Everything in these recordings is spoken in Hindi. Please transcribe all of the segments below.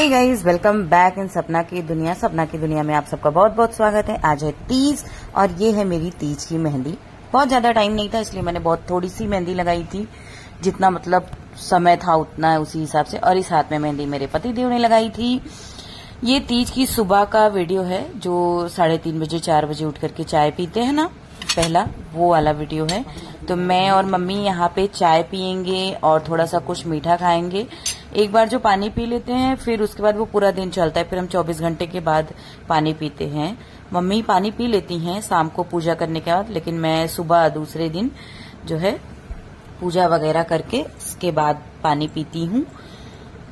Hey guys, welcome back in Sapna की दुनिया। सपना की दुनिया में आप सबका बहुत बहुत स्वागत है। आज है तीज और ये है मेरी तीज की मेहंदी। बहुत ज्यादा टाइम नहीं था इसलिए मैंने बहुत थोड़ी सी मेहंदी लगाई थी, जितना मतलब समय था उतना उसी हिसाब से। और इस हाथ में मेहंदी मेरे पति देव ने लगाई थी। ये तीज की सुबह का वीडियो है जो 3:30 बजे 4 बजे उठ करके चाय पीते हैं ना, पहला वो वाला वीडियो है। तो मैं और मम्मी यहाँ पे चाय पियेंगे और थोड़ा सा कुछ मीठा खाएंगे। एक बार जो पानी पी लेते हैं फिर उसके बाद वो पूरा दिन चलता है, फिर हम 24 घंटे के बाद पानी पीते हैं। मम्मी पानी पी लेती हैं शाम को पूजा करने के बाद, लेकिन मैं सुबह दूसरे दिन जो है पूजा वगैरह करके उसके बाद पानी पीती हूँ।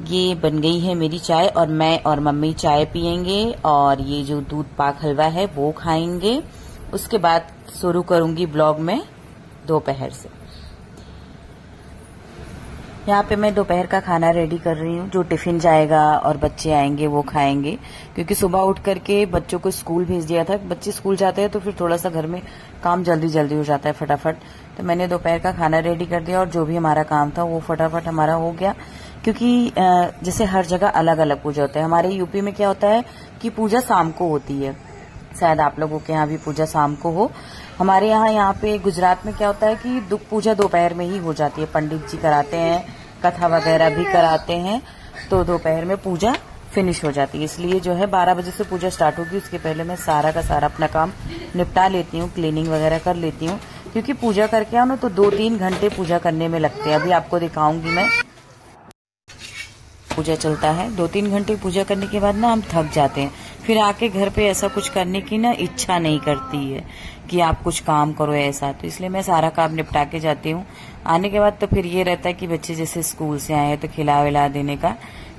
ये बन गई है मेरी चाय और मैं और मम्मी चाय पियेंगे और ये जो दूध पाक हलवा है वो खाएंगे। उसके बाद शुरू करूंगी ब्लॉग में दोपहर से। यहाँ पे मैं दोपहर का खाना रेडी कर रही हूँ, जो टिफिन जाएगा और बच्चे आएंगे वो खाएंगे, क्योंकि सुबह उठ करके बच्चों को स्कूल भेज दिया था। बच्चे स्कूल जाते हैं तो फिर थोड़ा सा घर में काम जल्दी जल्दी हो जाता है फटाफट। तो मैंने दोपहर का खाना रेडी कर दिया और जो भी हमारा काम था वो फटाफट हमारा हो गया, क्योंकि जैसे हर जगह अलग अलग पूजा होता है। हमारे यूपी में क्या होता है कि पूजा शाम को होती है, शायद आप लोगों के यहाँ भी पूजा शाम को हो। हमारे यहाँ पे गुजरात में क्या होता है कि पूजा दोपहर में ही हो जाती है। पंडित जी कराते हैं, कथा वगैरह भी कराते हैं, तो दोपहर में पूजा फिनिश हो जाती है। इसलिए जो है 12 बजे से पूजा स्टार्ट होगी, उसके पहले मैं सारा का सारा अपना काम निपटा लेती हूँ, क्लीनिंग वगैरह कर लेती हूँ, क्योंकि पूजा करके आओ ना तो 2-3 घंटे पूजा करने में लगते हैं। अभी आपको दिखाऊंगी मैं, पूजा चलता है 2-3 घंटे पूजा करने के बाद ना हम थक जाते हैं। फिर आके घर पे ऐसा कुछ करने की ना इच्छा नहीं करती है कि आप कुछ काम करो ऐसा, तो इसलिए मैं सारा काम निपटा के जाती हूँ। आने के बाद तो फिर ये रहता है कि बच्चे जैसे स्कूल से आए तो खिला विला देने का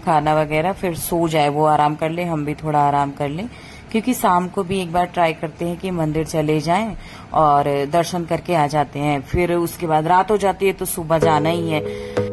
खाना वगैरह, फिर सो जाए, वो आराम कर ले, हम भी थोड़ा आराम कर ले। क्योंकि शाम को भी एक बार ट्राई करते हैं कि मंदिर चले जाएं और दर्शन करके आ जाते हैं। फिर उसके बाद रात हो जाती है तो सुबह जाना ही है।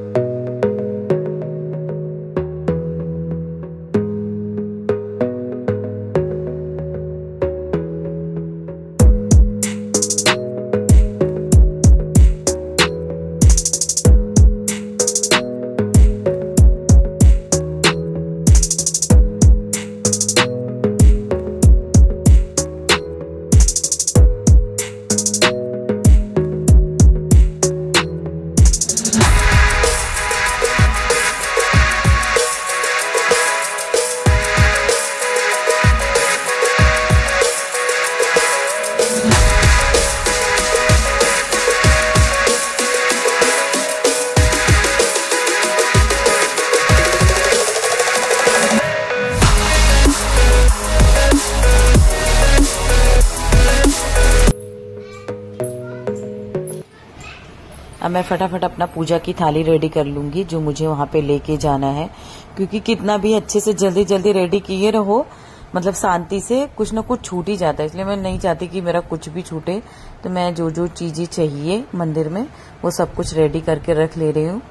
अब मैं फटाफट अपना पूजा की थाली रेडी कर लूंगी जो मुझे वहां पे लेके जाना है, क्योंकि कितना भी अच्छे से जल्दी जल्दी रेडी किए रहो, मतलब शांति से कुछ न कुछ छूट ही जाता है। इसलिए मैं नहीं चाहती कि मेरा कुछ भी छूटे, तो मैं जो जो चीजें चाहिए मंदिर में वो सब कुछ रेडी करके रख ले रही हूँ।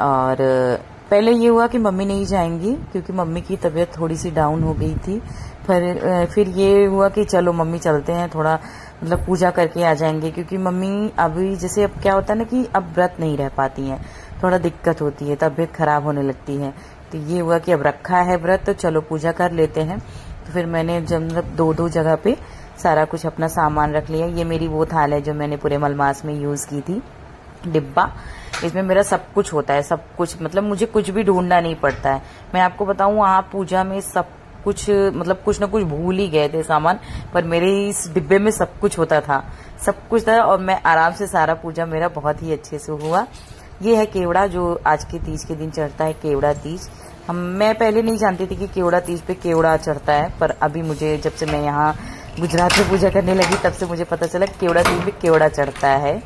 और पहले ये हुआ कि मम्मी नहीं जाएंगी, क्योंकि मम्मी की तबीयत थोड़ी सी डाउन हो गई थी। फिर ये हुआ कि चलो मम्मी चलते हैं, थोड़ा मतलब पूजा करके आ जाएंगे, क्योंकि मम्मी अभी जैसे अब क्या होता है ना कि अब व्रत नहीं रह पाती हैं, थोड़ा दिक्कत होती है, तबीयत खराब होने लगती है। तो ये हुआ कि अब रखा है व्रत तो चलो पूजा कर लेते हैं। तो फिर मैंने जब मतलब 2-2 जगह पे सारा कुछ अपना सामान रख लिया। ये मेरी वो थाल है जो मैंने पूरे मलमास में यूज की थी, डिब्बा। इसमें मेरा सब कुछ होता है, सब कुछ, मतलब मुझे कुछ भी ढूंढना नहीं पड़ता है। मैं आपको बताऊं वहां पूजा में सब कुछ मतलब कुछ न कुछ भूल ही गए थे सामान, पर मेरे इस डिब्बे में सब कुछ होता था, सब कुछ था, और मैं आराम से सारा पूजा मेरा बहुत ही अच्छे से हुआ। ये है केवड़ा जो आज के तीज के दिन चढ़ता है, केवड़ा तीज। मैं पहले नहीं जानती थी कि केवड़ा तीज पे केवड़ा चढ़ता है, पर अभी मुझे जब से मैं यहाँ गुजरात में पूजा करने लगी तब से मुझे पता चला केवड़ा तीज पे केवड़ा चढ़ता है।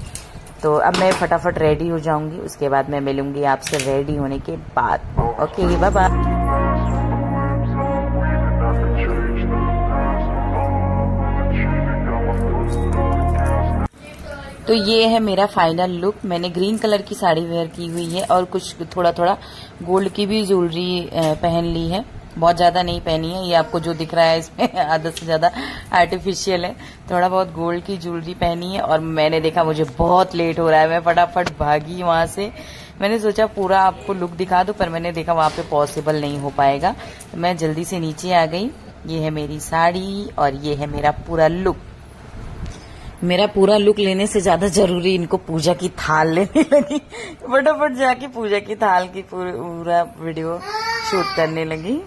तो अब मैं फटाफट रेडी हो जाऊंगी, उसके बाद मैं मिलूंगी आपसे रेडी होने के बाद। Okay, bye bye. तो ये है मेरा फाइनल लुक। मैंने ग्रीन कलर की साड़ी वेयर की हुई है और कुछ थोड़ा थोड़ा गोल्ड की भी ज्वेलरी पहन ली है। बहुत ज्यादा नहीं पहनी है, ये आपको जो दिख रहा है इसमें आधा से ज्यादा आर्टिफिशियल है। थोड़ा बहुत गोल्ड की ज्वेलरी पहनी है और मैंने देखा मुझे बहुत लेट हो रहा है, मैं फटाफट भागी वहां से मैंने सोचा पूरा आपको लुक दिखा दूं, पर मैंने देखा वहां पे पॉसिबल नहीं हो पाएगा, तो मैं जल्दी से नीचे आ गई। ये है मेरी साड़ी और ये है मेरा पूरा लुक। मेरा पूरा लुक लेने से ज्यादा जरूरी इनको पूजा की थाल लेने लगी। फटाफट जाके पूजा की थाल की पूरा वीडियो शूट करने लगी।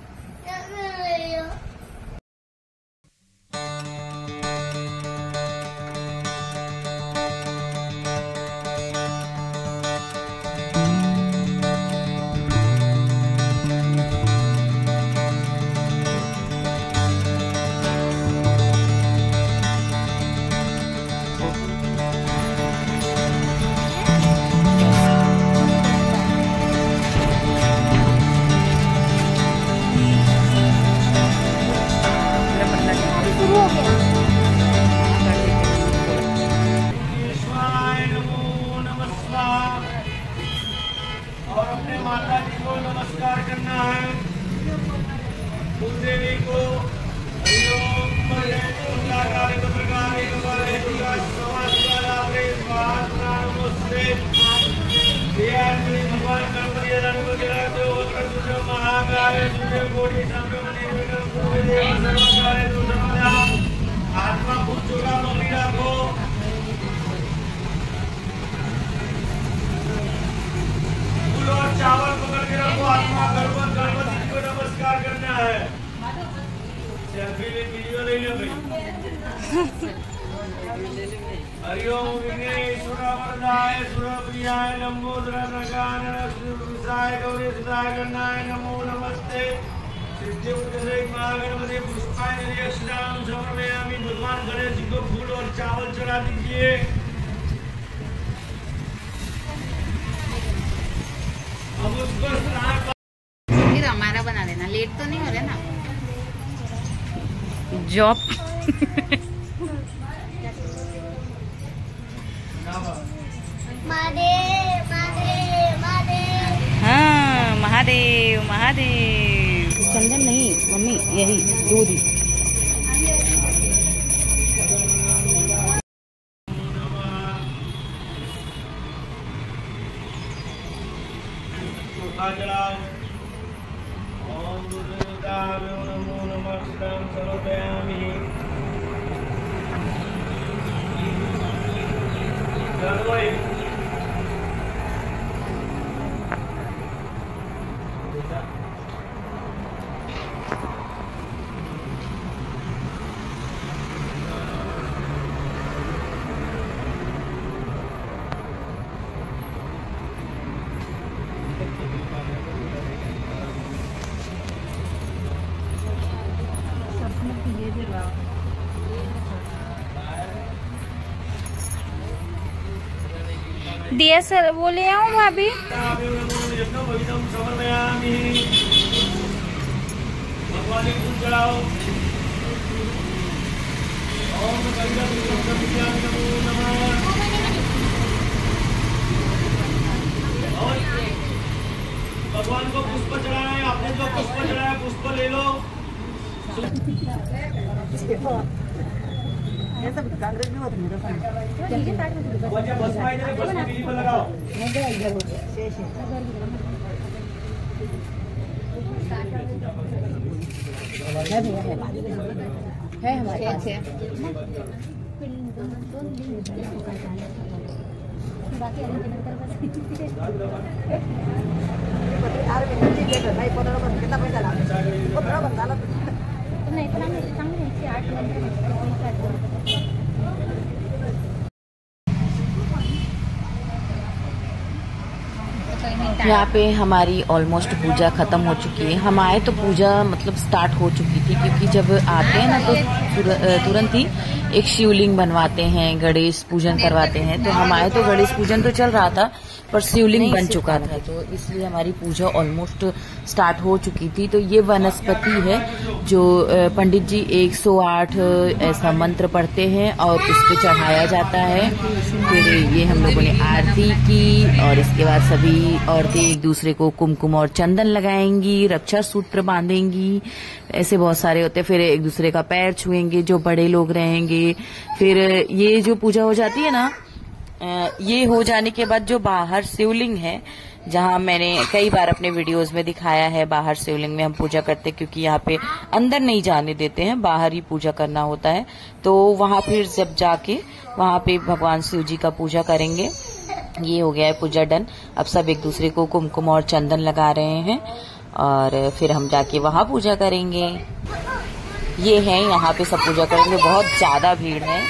और अपने माता जी को नमस्कार करना है। कुलदेवी को भगवान आत्मा को चोरा पकड़ी रखो। और चावल पकड़ के रखो। आत्मा गणपति को नमस्कार करना है। सेल्फी ले वीडियो ले लो भाई। हरिओम विघ्नेश्वर वरदाय सुरप्रियाय लंबोदर नगाय गौरी सुधाय गणाय नमो नमस्ते। सिद्धि महागणपति पुष्पाय अक्षराम समर्पयामि। भगवान गणेश जी को फूल और चावल चढ़ा दीजिए। अब उसको फिर हमारा बना लेना, लेट तो नहीं हो रहा ना जॉब। हाँ महादेव महादेव। चंदन नहीं मम्मी, यही दूध ही। चढ़ाओ। ओम गुरुदेवाय नमो नमः शिवाय सर्वयामि। दिया सर वो ले आऊं भाभी। भगवान की फूल चढ़ाओ। ओम नमो नमः। भगवान को पुष्प चढ़ाना है। आपने जो पुष्प चढ़ाया पुष्प ले लो। कांग्रेस में होती है लगाओ। है हमारे पास है। यहाँ पे हमारी ऑलमोस्ट पूजा खत्म हो चुकी है। हम आए तो पूजा मतलब स्टार्ट हो चुकी थी, क्योंकि जब आते हैं ना तो तुरंत ही एक शिवलिंग बनवाते हैं, गणेश पूजन करवाते हैं। तो हम आए तो गणेश पूजन तो चल रहा था, पर शिवलिंग बन चुका था, तो इसलिए हमारी पूजा ऑलमोस्ट स्टार्ट हो चुकी थी। तो ये वनस्पति है जो पंडित जी 108 ऐसा मंत्र पढ़ते हैं और उस पे चढ़ाया जाता है। फिर ये हम लोगों ने आरती की और इसके बाद सभी औरतें एक दूसरे को कुमकुम और चंदन लगाएंगी, रक्षा सूत्र बांधेंगी, ऐसे बहुत सारे होते हैं। फिर एक दूसरे का पैर छुएंगे जो बड़े लोग रहेंगे। फिर ये जो पूजा हो जाती है ना, ये हो जाने के बाद जो बाहर शिवलिंग है जहाँ मैंने कई बार अपने वीडियोस में दिखाया है। बाहर शिवलिंग में हम पूजा करते, क्योंकि यहाँ पे अंदर नहीं जाने देते हैं, बाहर ही पूजा करना होता है। तो वहाँ फिर जब जाके वहाँ पे भगवान शिव जी का पूजा करेंगे। ये हो गया है पूजा डन। अब सब एक दूसरे को कुमकुम और चंदन लगा रहे हैं और फिर हम जाके वहाँ पूजा करेंगे। ये है यहाँ पे सब पूजा करेंगे। बहुत ज्यादा भीड़ है,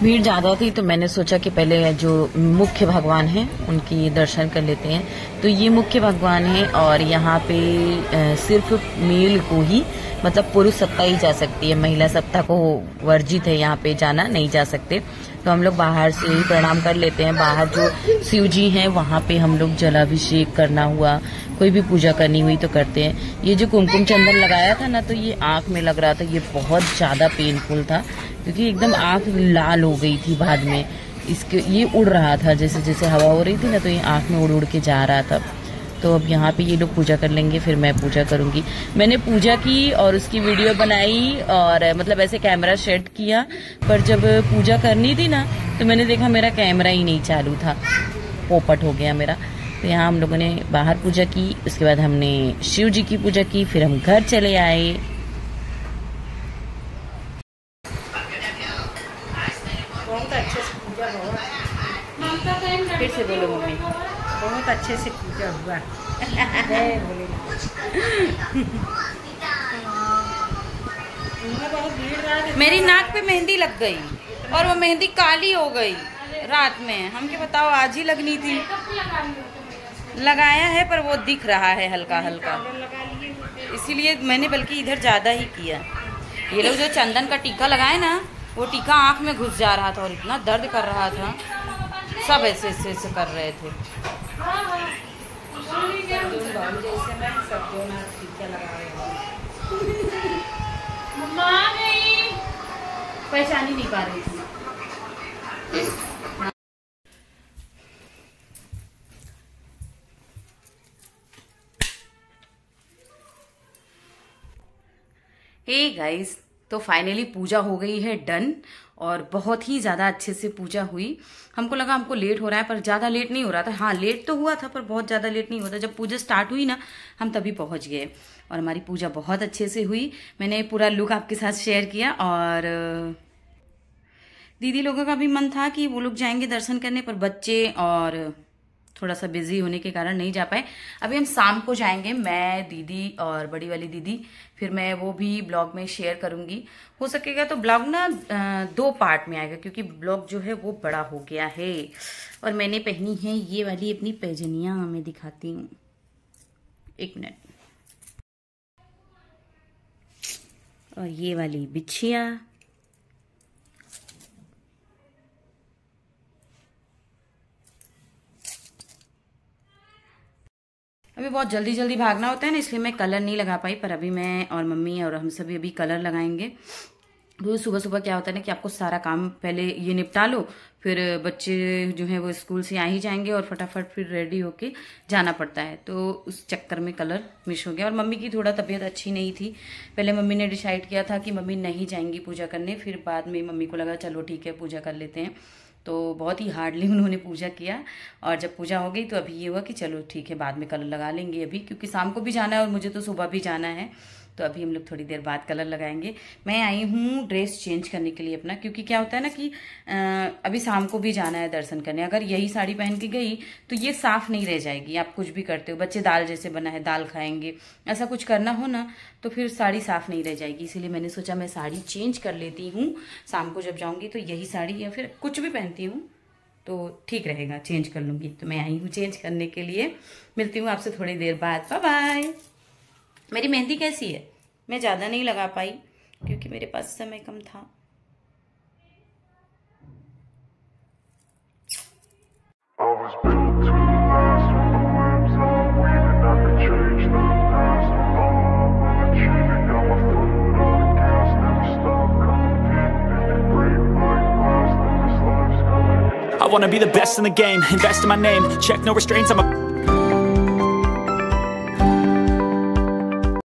भीड़ ज्यादा थी तो मैंने सोचा कि पहले जो मुख्य भगवान हैं उनकी दर्शन कर लेते हैं। तो ये मुख्य भगवान है और यहाँ पे सिर्फ मेल को ही, मतलब पुरुष सत्ता ही जा सकती है, महिला सत्ता को वर्जित है यहाँ पे जाना, नहीं जा सकते। तो हम लोग बाहर से ही प्रणाम कर लेते हैं। बाहर जो शिव जी हैं वहाँ पे हम लोग जलाभिषेक करना हुआ, कोई भी पूजा करनी हुई तो करते हैं। ये जो कुमकुम चंदन लगाया था ना, तो ये आंख में लग रहा था, ये बहुत ज्यादा पेनफुल था क्योंकि एकदम आंख लाल हो गई थी बाद में। इसके ये उड़ रहा था, जैसे जैसे हवा हो रही थी ना, तो ये आंख में उड़ उड़ के जा रहा था। तो अब यहाँ पे ये लोग पूजा कर लेंगे, फिर मैं पूजा करूंगी। मैंने पूजा की और उसकी वीडियो बनाई और मतलब ऐसे कैमरा सेट किया, पर जब पूजा करनी थी ना तो मैंने देखा मेरा कैमरा ही नहीं चालू था, पोपट हो गया मेरा। तो यहाँ हम लोगों ने बाहर पूजा की, उसके बाद हमने शिव जी की पूजा की, फिर हम घर चले आए। बहुत अच्छे से पूजा हुआ, फिर से बोलो मम्मी। बहुत अच्छे से पूजा हुआ। मेरी नाक पे मेहंदी लग गई और वो मेहंदी काली हो गई रात में। हम क्या बताओ, आज ही लगनी थी। लगाया है पर वो दिख रहा है हल्का हल्का, इसीलिए मैंने बल्कि इधर ज्यादा ही किया। ये लोग जो चंदन का टीका लगाए ना, वो टीका आंख में घुस जा रहा था और इतना दर्द कर रहा था। सब ऐसे ऐसे ऐसे कर रहे थे। पहचान ही नहीं पा रही थी। हे गाइस, तो फाइनली पूजा हो गई है डन और बहुत ही ज्यादा अच्छे से पूजा हुई। हमको लगा हमको लेट हो रहा है, पर ज्यादा लेट नहीं हो रहा था। हाँ, लेट तो हुआ था पर बहुत ज्यादा लेट नहीं हुआ था। जब पूजा स्टार्ट हुई ना, हम तभी पहुंच गए और हमारी पूजा बहुत अच्छे से हुई। मैंने पूरा लुक आपके साथ शेयर किया और दीदी लोगों का भी मन था कि वो लोग जाएंगे दर्शन करने, पर बच्चे और थोड़ा सा बिजी होने के कारण नहीं जा पाए। अभी हम शाम को जाएंगे, मैं, दीदी और बड़ी वाली दीदी। फिर मैं वो भी ब्लॉग में शेयर करूंगी। हो सकेगा तो ब्लॉग ना 2 पार्ट में आएगा, क्योंकि ब्लॉग जो है वो बड़ा हो गया है। और मैंने पहनी है ये वाली अपनी पैजनियां, मैं दिखाती हूँ, 1 मिनट। और ये वाली बिछिया, अभी बहुत जल्दी जल्दी भागना होता है ना, इसलिए मैं कलर नहीं लगा पाई। पर अभी मैं और मम्मी और हम सभी अभी कलर लगाएंगे। रोज सुबह सुबह क्या होता है ना कि आपको सारा काम पहले ये निपटा लो, फिर बच्चे जो है वो स्कूल से आ ही जाएंगे और फटाफट फिर रेडी होके जाना पड़ता है। तो उस चक्कर में कलर मिस हो गया। और मम्मी की थोड़ा तबीयत अच्छी नहीं थी। पहले मम्मी ने डिसाइड किया था कि मम्मी नहीं जाएंगी पूजा करने, फिर बाद में मम्मी को लगा चलो ठीक है पूजा कर लेते हैं। तो बहुत ही हार्डली उन्होंने पूजा किया और जब पूजा हो गई तो अभी ये हुआ कि चलो ठीक है बाद में कलर लगा लेंगे अभी, क्योंकि शाम को भी जाना है और मुझे तो सुबह भी जाना है। तो अभी हम लोग थोड़ी देर बाद कलर लगाएंगे। मैं आई हूँ ड्रेस चेंज करने के लिए अपना, क्योंकि क्या होता है ना कि अभी शाम को भी जाना है दर्शन करने। अगर यही साड़ी पहन के गई तो ये साफ नहीं रह जाएगी। आप कुछ भी करते हो, बच्चे दाल जैसे बना है दाल खाएंगे, ऐसा कुछ करना हो ना तो फिर साड़ी साफ नहीं रह जाएगी। इसीलिए मैंने सोचा मैं साड़ी चेंज कर लेती हूँ। शाम को जब जाऊंगी तो यही साड़ी या फिर कुछ भी पहनती हूँ तो ठीक रहेगा, चेंज कर लूंगी। तो मैं आई हूँ चेंज करने के लिए। मिलती हूँ आपसे थोड़ी देर बाद। Bye bye. मेरी मेहंदी कैसी है? मैं ज़्यादा नहीं लगा पाई क्योंकि मेरे पास समय कम था। I wanna be the best in the game, invest in my name, check no restraints, I'm a